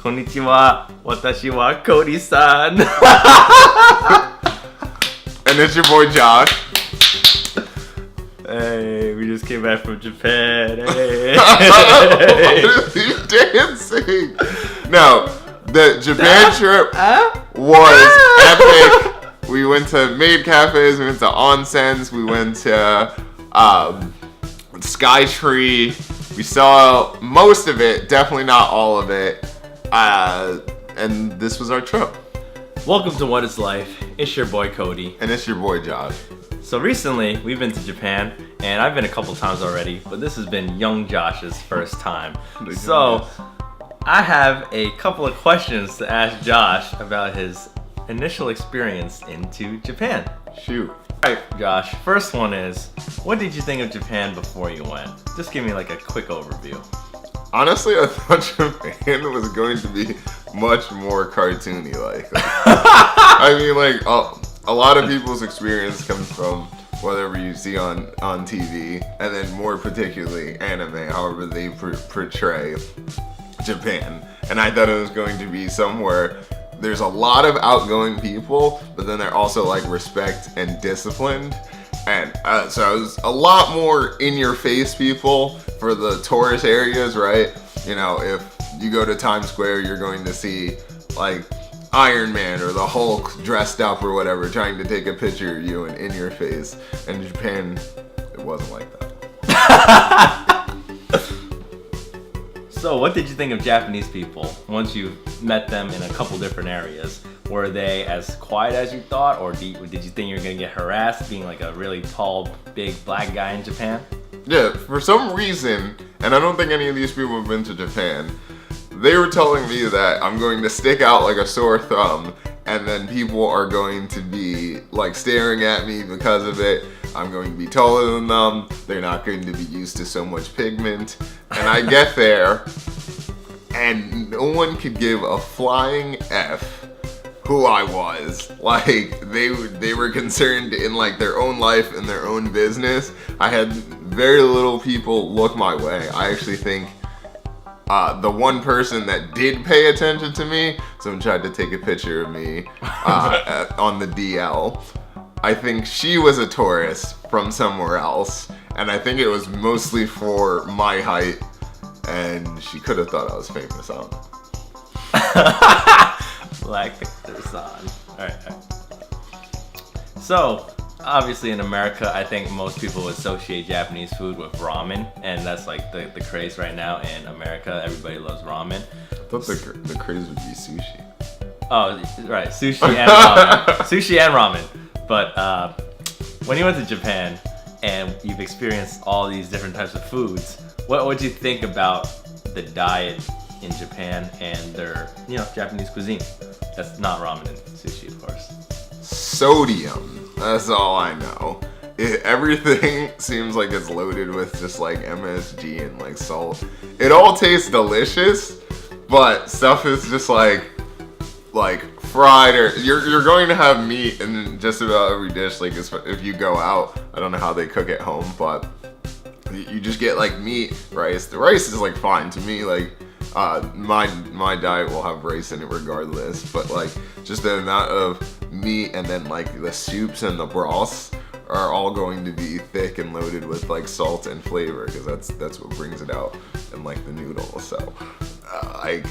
Konnichiwa, watashi wa Koty-san. And it's your boy Josh. Hey, we just came back from Japan. Hey. What are you dancing? No, the Japan trip was epic. We went to maid cafes, we went to onsens, we went to Sky Tree. We saw most of it, definitely not all of it. And this was our trip. Welcome to What Is Life. It's your boy Koty. And it's your boy Josh. So recently, we've been to Japan, and I've been a couple times already, but this has been young Josh's first time. So, I have a couple of questions to ask Josh about his initial experience into Japan. Shoot. Alright, Josh, first one is, what did you think of Japan before you went? Just give me like a quick overview. Honestly, I thought Japan was going to be much more cartoony like. I mean, like, a lot of people's experience comes from whatever you see on TV, and then more particularly anime, however they portray Japan. And I thought it was going to be somewhere there's a lot of outgoing people, but then they're also like respect and disciplined. And so it was a lot more in-your-face people for the tourist areas, right? You know, if you go to Times Square, you're going to see like Iron Man or the Hulk dressed up or whatever, trying to take a picture of you and in your face. And in Japan, it wasn't like that. So, what did you think of Japanese people once you met them in a couple different areas? Were they as quiet as you thought, or did you think you were going to get harassed being like a really tall, big black guy in Japan? Yeah, for some reason, and I don't think any of these people have been to Japan, they were telling me that I'm going to stick out like a sore thumb, and then people are going to be like staring at me because of it. I'm going to be taller than them. They're not going to be used to so much pigment. And I get there, and no one could give a flying F who I was. Like, they were concerned in like their own life and their own business. I had very little people look my way. I actually think the one person that did pay attention to me, someone tried to take a picture of me on the DL. I think she was a tourist from somewhere else, and I think it was mostly for my height, and she could have thought I was famous. I don't know. Black pictures on. Alright. So, obviously in America, I think most people associate Japanese food with ramen, and that's like the craze right now in America. Everybody loves ramen. I thought the craze would be sushi. Oh, right. Sushi and ramen. Sushi and ramen. But when you went to Japan and you've experienced all these different types of foods, what would you think about the diet in Japan and their, Japanese cuisine? That's not ramen and sushi, of course. Sodium. That's all I know. Everything seems like it's loaded with just like MSG and like salt. It all tastes delicious, but stuff is just like fried, or you're going to have meat in just about every dish. Like if you go out, I don't know how they cook at home, but you just get like meat, rice. The rice is like fine to me. Like my diet will have rice in it regardless, but like just the amount of meat and then like the soups and the broths are all going to be thick and loaded with like salt and flavor, because that's what brings it out, and like the noodles. So I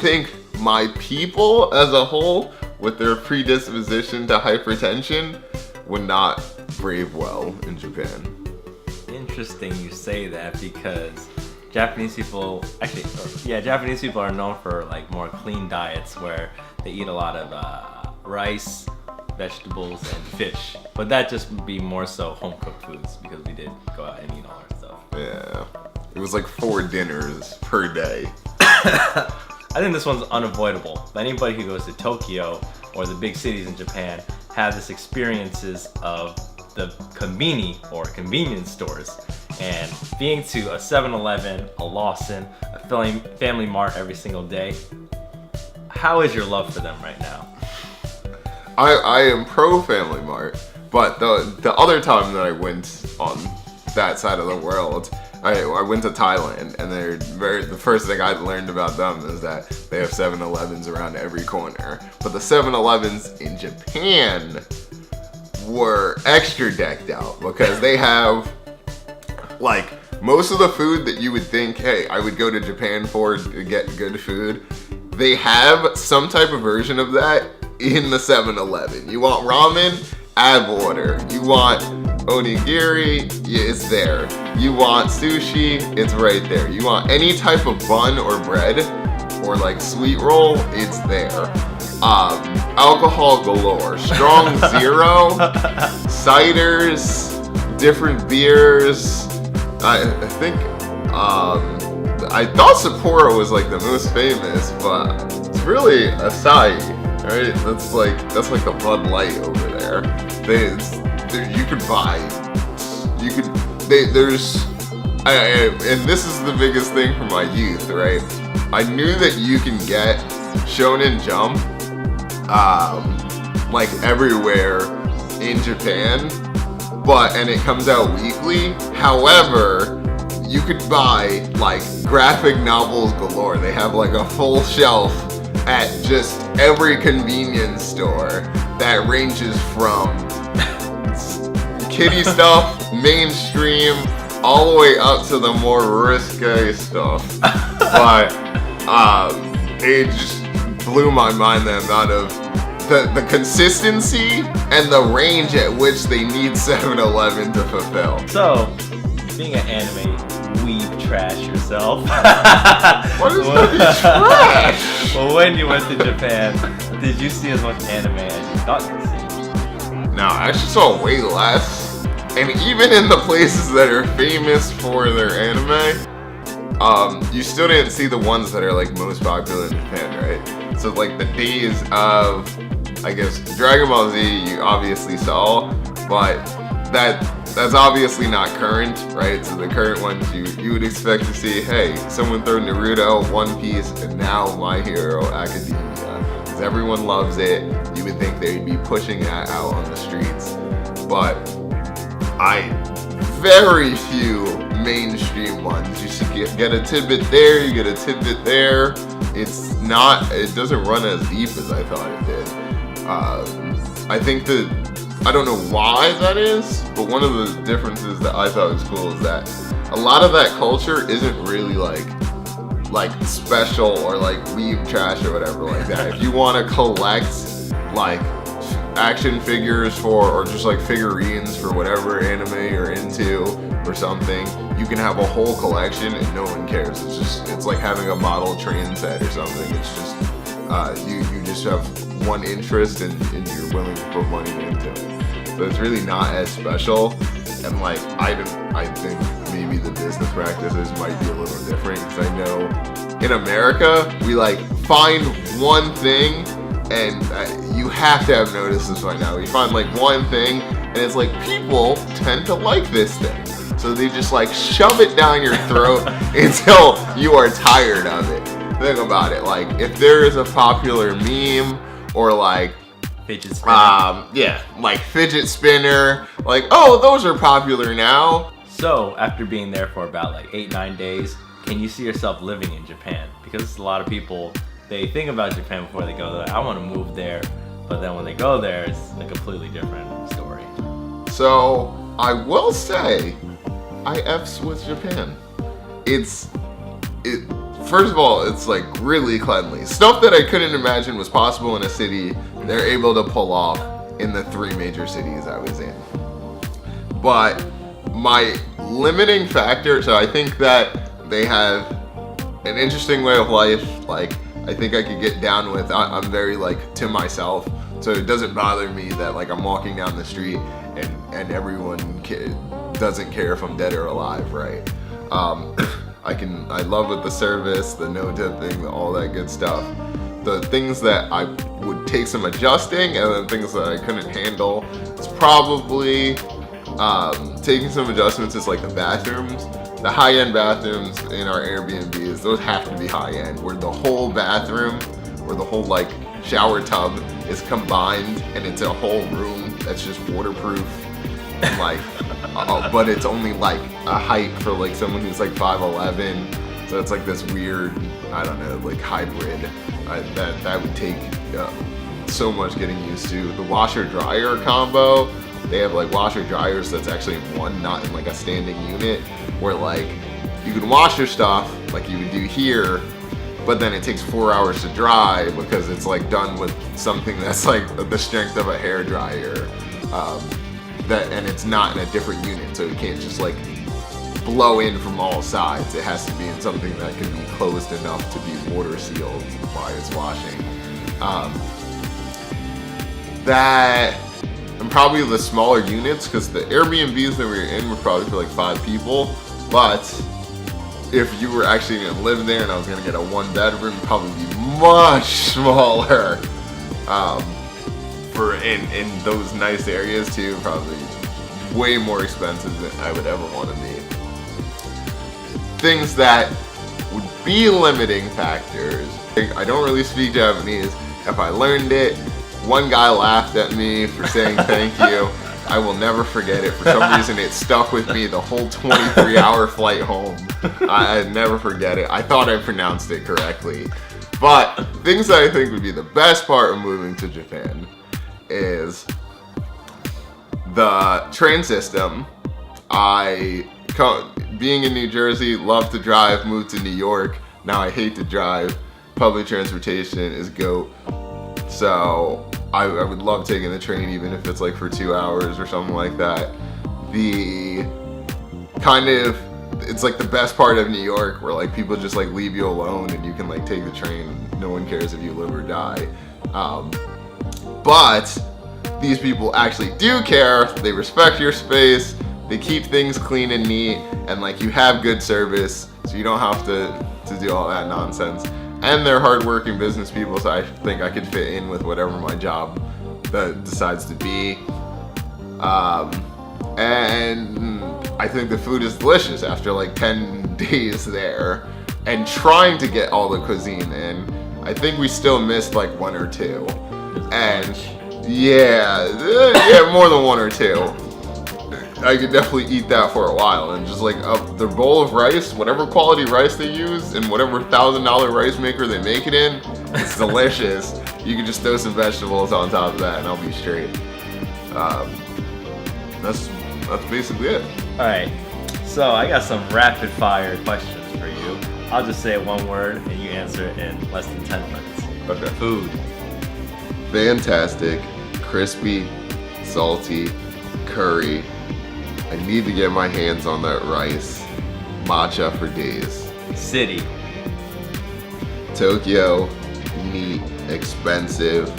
think my people as a whole, with their predisposition to hypertension, would not brave well in Japan. Interesting you say that, because Japanese people are known for like more clean diets where they eat a lot of rice, vegetables, and fish. But that just would be more so home cooked foods, because we did go out and eat all our stuff. Yeah, it was like 4 dinners per day. I think this one's unavoidable. Anybody who goes to Tokyo or the big cities in Japan have this experiences of the konbini, or convenience stores, and being to a 7-Eleven, a Lawson, a Family Mart every single day. How is your love for them right now? I am pro Family Mart, but the other time that I went on that side of the world, I went to Thailand, and the first thing I learned about them is that they have 7-Elevens around every corner. But the 7-Elevens in Japan were extra decked out because they have like most of the food that you would think, hey, I would go to Japan for to get good food. They have some type of version of that in the 7-Eleven. You want ramen? Add water. You want onigiri? Yeah, it's there. You want sushi? It's right there. You want any type of bun or bread or like sweet roll? It's there. Alcohol galore. Strong zero, ciders, different beers. I think I thought Sapporo was like the most famous, but it's really Asahi, right? That's like the Bud Light over there. And this is the biggest thing for my youth, right? I knew that you can get Shonen Jump like everywhere in Japan, and it comes out weekly. However, you could buy like graphic novels galore. They have like a full shelf at just every convenience store that ranges from kiddie stuff, mainstream, all the way up to the more risque stuff. But it just blew my mind the amount of the consistency and the range at which they need 7-Eleven to fulfill. So, being an anime weeb trash yourself. What is that trash? Well, when you went to Japan, did you see as much anime as you thought you'd see? No, I actually saw way less. And even in the places that are famous for their anime, you still didn't see the ones that are like most popular in Japan, right? So like the days of, I guess, Dragon Ball Z, you obviously saw, but that's obviously not current, right? So the current ones you would expect to see, hey, someone throw Naruto, One Piece, and now My Hero Academia. Because everyone loves it. You would think they'd be pushing that out on the streets. But very few mainstream ones. You should get a tidbit there, you get a tidbit there. It doesn't run as deep as I thought it did. I think I don't know why that is, but one of the differences that I thought was cool is that a lot of that culture isn't really like special or like weeb trash or whatever like that. If you want to collect like action figures or just like figurines for whatever anime you're into or something, you can have a whole collection and no one cares. It's like having a model train set or something. It's just you just have one interest and you're willing to put money into it. So it's really not as special. And like I think maybe the business practices might be a little different, because I know in America we like find one thing, and you have to have noticed this right now. We find like one thing and it's like people tend to like this thing, so they just like shove it down your throat until you are tired of it. Think about it, like if there is a popular meme or like fidget spinner. Like fidget spinner, like, oh, those are popular now. So after being there for about like 8-9 days, can you see yourself living in Japan? Because a lot of people, they think about Japan before they go there. I want to move there, but then when they go there, it's a completely different story. So I will say, I F's with Japan. First of all, it's like really cleanly. Stuff that I couldn't imagine was possible in a city, they're able to pull off in the 3 major cities I was in. But my limiting factor, so I think that they have an interesting way of life. Like, I think I could get down with, I'm very like to myself, so it doesn't bother me that like I'm walking down the street and everyone doesn't care if I'm dead or alive, right? I love with the service, the no tipping, all that good stuff. The things that I would take some adjusting, and then things that I couldn't handle, it's probably taking some adjustments is like the bathrooms. The high-end bathrooms in our Airbnbs, those have to be high-end, where the whole bathroom, or the whole like shower tub is combined and it's a whole room that's just waterproof. And like but it's only like a height for like someone who's like 5'11". So it's like this weird, I don't know, like hybrid that would take so much getting used to. The washer dryer combo, they have like washer dryers that's actually in one, not in like a standing unit, where like you can wash your stuff like you would do here, but then it takes 4 hours to dry because it's like done with something that's like the strength of a hair dryer. And it's not in a different unit, so it can't just like blow in from all sides. It has to be in something that can be closed enough to be water sealed while it's washing. That and probably the smaller units, because the Airbnbs that we were in were probably for like 5 people. But if you were actually gonna live there and I was gonna get a 1-bedroom, it'd probably be much smaller. For in those nice areas too, probably way more expensive than I would ever want to be. Things that would be limiting factors. I don't really speak Japanese. If I learned it, one guy laughed at me for saying thank you. I will never forget it. For some reason, it stuck with me the whole 23-hour flight home. I'd never forget it. I thought I pronounced it correctly. But things that I think would be the best part of moving to Japan is the train system. Being in New Jersey, love to drive, moved to New York. Now I hate to drive. Public transportation is GOAT. So I would love taking the train, even if it's like for 2 hours or something like that. It's like the best part of New York, where like people just like leave you alone and you can like take the train. No one cares if you live or die. But these people actually do care. They respect your space. They keep things clean and neat, and like you have good service, so you don't have to do all that nonsense. And they're hardworking business people, so I think I could fit in with whatever my job decides to be. And I think the food is delicious after like 10 days there. And trying to get all the cuisine in, I think we still missed like 1 or 2. And yeah, more than 1 or 2. I could definitely eat that for a while, and just like their bowl of rice, whatever quality rice they use, and whatever $1,000 rice maker they make it in, it's delicious. You can just throw some vegetables on top of that, and I'll be straight. That's basically it. All right, so I got some rapid fire questions for you. I'll just say one word, and you answer it in less than 10 minutes. Okay. Food. Fantastic, crispy, salty, curry. I need to get my hands on that rice. Matcha for days. City. Tokyo, neat, expensive.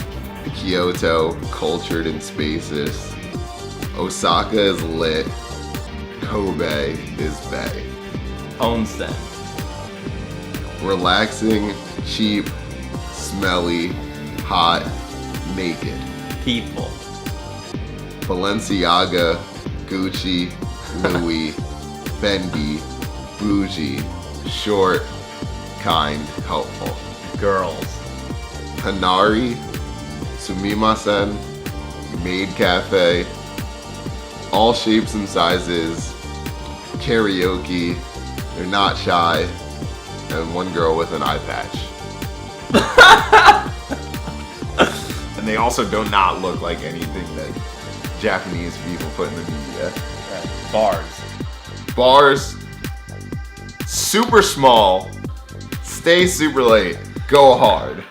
Kyoto, cultured and spacious. Osaka is lit. Kobe is bae. Onsen. Relaxing, cheap, smelly, hot, naked. People. Balenciaga, Gucci, Louis, Fendi, bougie, short, kind, helpful. Girls. Hanari, Sumimasen, Maid Cafe, all shapes and sizes, karaoke, they're not shy, and one girl with an eye patch. And they also do not look like anything that Japanese people put in the media. Right. Bars. Bars, super small, stay super late, go hard.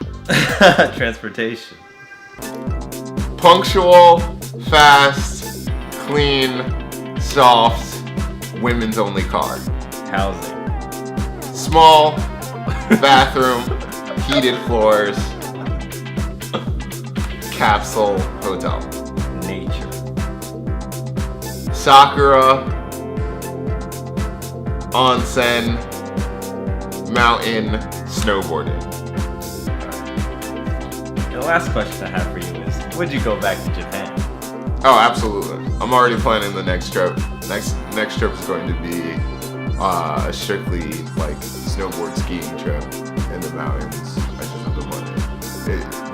Transportation. Punctual, fast, clean, soft, women's only car. Housing. Small, bathroom, heated floors, capsule hotel. Nature. Sakura, onsen, mountain, snowboarding. The last question I have for you is, would you go back to Japan? Oh, absolutely. I'm already planning the next trip. Next trip is going to be a strictly like snowboard skiing trip in the mountains. I just have the money.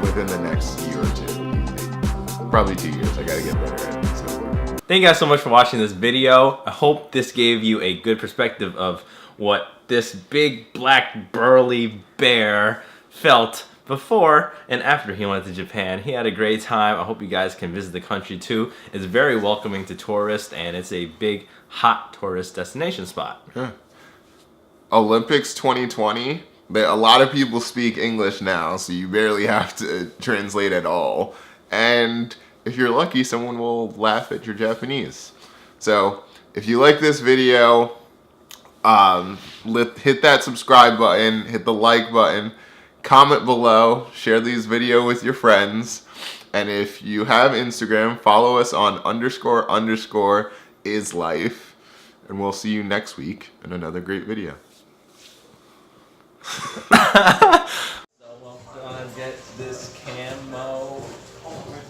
Within the next year or 2. Probably 2 years. I gotta get better at snowboarding. Thank you guys so much for watching this video. I hope this gave you a good perspective of what this big black burly bear felt before and after he went to Japan. He had a great time. I hope you guys can visit the country too. It's very welcoming to tourists, and it's a big hot tourist destination spot. Yeah. Olympics 2020. A lot of people speak English now, so you barely have to translate at all. And if you're lucky, someone will laugh at your Japanese. So if you like this video, hit that subscribe button, hit the like button, comment below, share these videos with your friends, and if you have Instagram, follow us on __islife, and we'll see you next week in another great video. So I'm gonna get this camo.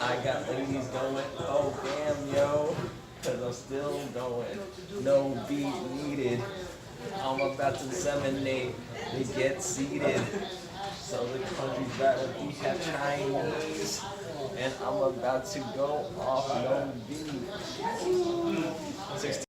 I got ladies going, oh damn yo, cause I'm still going, no beat needed. I'm about to disseminate, they get seated. So the country's back with we have Chinese, and I'm about to go off no beat.